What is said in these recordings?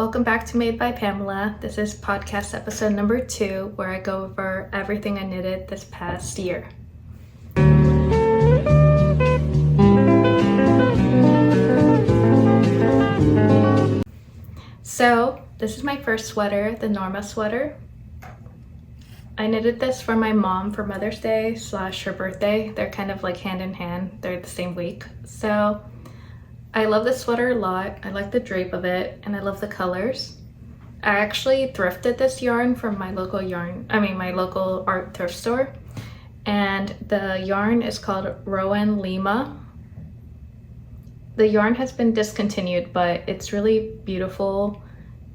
Welcome back to Made by Pamela. This is podcast episode number 2, where I go over everything I knitted this past year. So this is my first sweater, the Norma sweater. I knitted this for my mom for Mother's Day / her birthday. They're kind of like hand in hand. They're the same week. So I love this sweater a lot. I like the drape of it and I love the colors. I actually thrifted this yarn from my local my local art thrift store. And the yarn is called Rowan Lima. The yarn has been discontinued, but it's really beautiful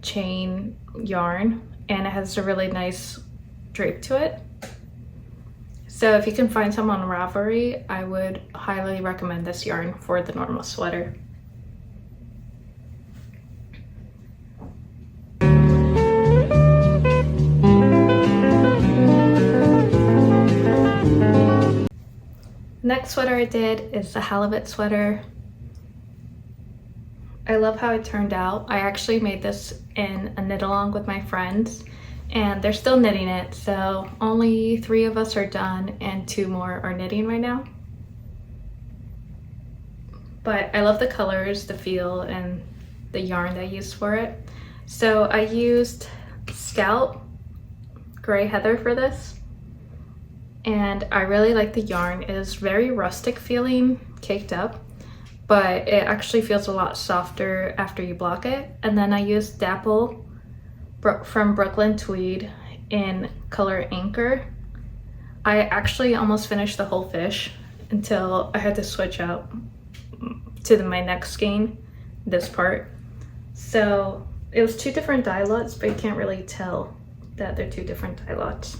chain yarn and it has a really nice drape to it. So if you can find some on Ravelry, I would highly recommend this yarn for the Norma sweater. Next sweater I did is the Halibut sweater. I love how it turned out. I actually made this in a knit along with my friends and they're still knitting it, so only 3 of us are done and 2 more are knitting right now. But I love the colors, the feel, and the yarn that I used for it. So I used Scout Gray Heather for this. And I really like the yarn. It is very rustic feeling, caked up, but it actually feels a lot softer after you block it. And then I used Dapple from Brooklyn Tweed in color Anchor. I actually almost finished the whole fish until I had to switch out to my next skein, this part. So it was 2 different dye lots, but you can't really tell that they're 2 different dye lots.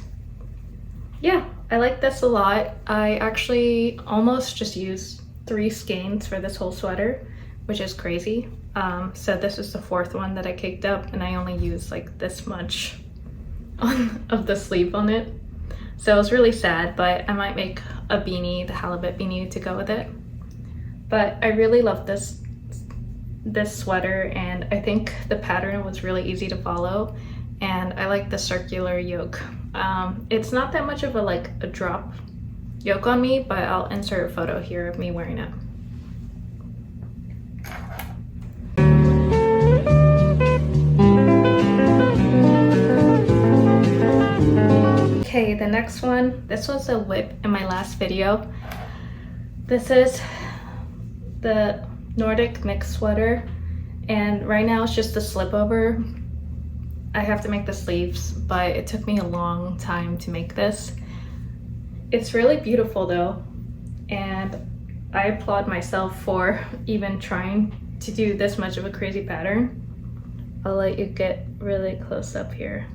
Yeah, I like this a lot. I actually almost just used 3 skeins for this whole sweater, which is crazy. So this is the 4th one that I caked up and I only used like this much of the sleeve on it. So it was really sad, but I might make a beanie, the Halibut beanie, to go with it. But I really love this sweater and I think the pattern was really easy to follow and I like the circular yoke. It's not that much of a drop yoke on me, but I'll insert a photo here of me wearing it. Okay, the next one, this was a whip in my last video. This is the Nordic mix sweater and right now it's just a slip over. I have to make the sleeves, but it took me a long time to make this. It's really beautiful though, and I applaud myself for even trying to do this much of a crazy pattern. I'll let you get really close up here.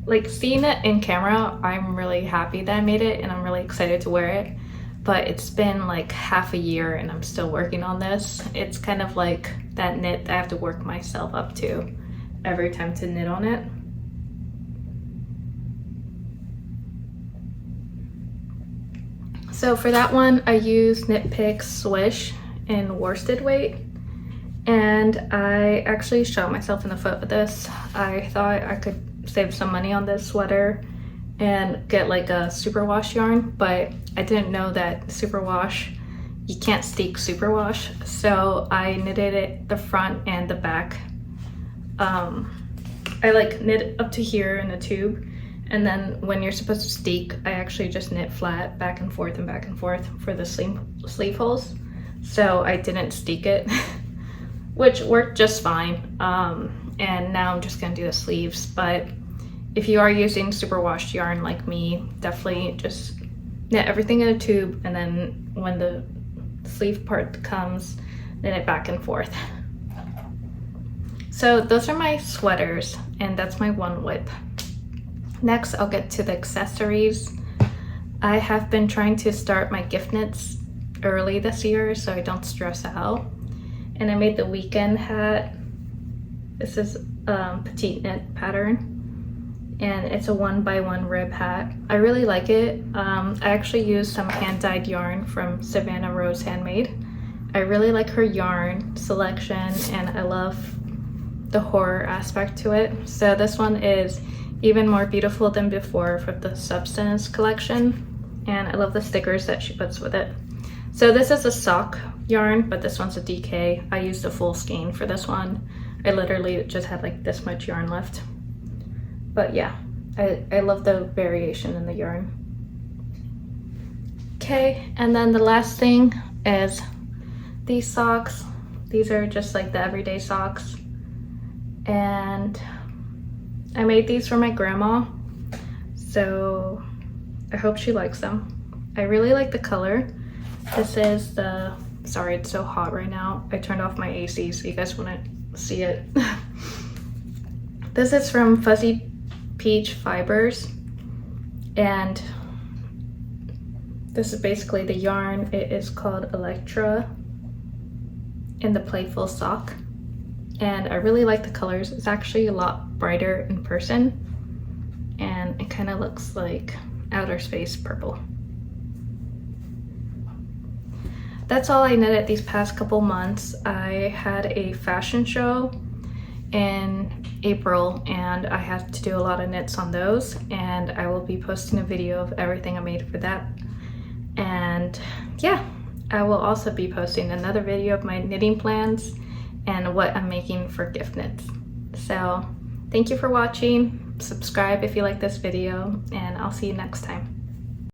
Like, seeing it in camera, I'm really happy that I made it and I'm really excited to wear it, but it's been like half a year and I'm still working on this. It's kind of like that knit I have to work myself up to every time to knit on it. So for that one, I used Knit Picks Swish in worsted weight, and I actually shot myself in the foot with this. I thought I could save some money on this sweater and get like a superwash yarn, but I didn't know that superwash, you can't steek superwash, so I knitted it the front and the back. I like knit up to here in a tube, and then when you're supposed to steek, I actually just knit flat back and forth for the sleeve holes. So I didn't steek it, which worked just fine. And now I'm just gonna do the sleeves. But if you are using superwash yarn like me, definitely just knit everything in a tube, and then when the sleeve part comes, knit it back and forth. So those are my sweaters, and that's my one whip. Next, I'll get to the accessories. I have been trying to start my gift knits early this year so I don't stress out. And I made the weekend hat. This is Petite knit pattern, and it's a 1x1 rib hat. I really like it. I actually used some hand-dyed yarn from Savannah Handmade, I really like her yarn selection, and I love the horror aspect to it. So this one is even more beautiful than before for the Substance collection, and I love the stickers that she puts with it. So this is a sock yarn, but this one's a DK. I used a full skein for this one. I literally just had like this much yarn left. But yeah, I love the variation in the yarn. Okay, and then the last thing is these socks. These are just like the everyday socks. And I made these for my grandma, so I hope she likes them. I really like the color. This is the, sorry, it's so hot right now. I turned off my AC so you guys wouldn't see it. This is from Fuzzy Peach Fibers, and this is basically the yarn. It is called Electra in the Playful sock, and I really like the colors. It's actually a lot brighter in person, and it kind of looks like outer space purple. That's all I knitted these past couple months. I had a fashion show in April, and I had to do a lot of knits on those, and I will be posting a video of everything I made for that. And yeah, I will also be posting another video of my knitting plans and what I'm making for gift knits. So thank you for watching. Subscribe if you like this video, and I'll see you next time.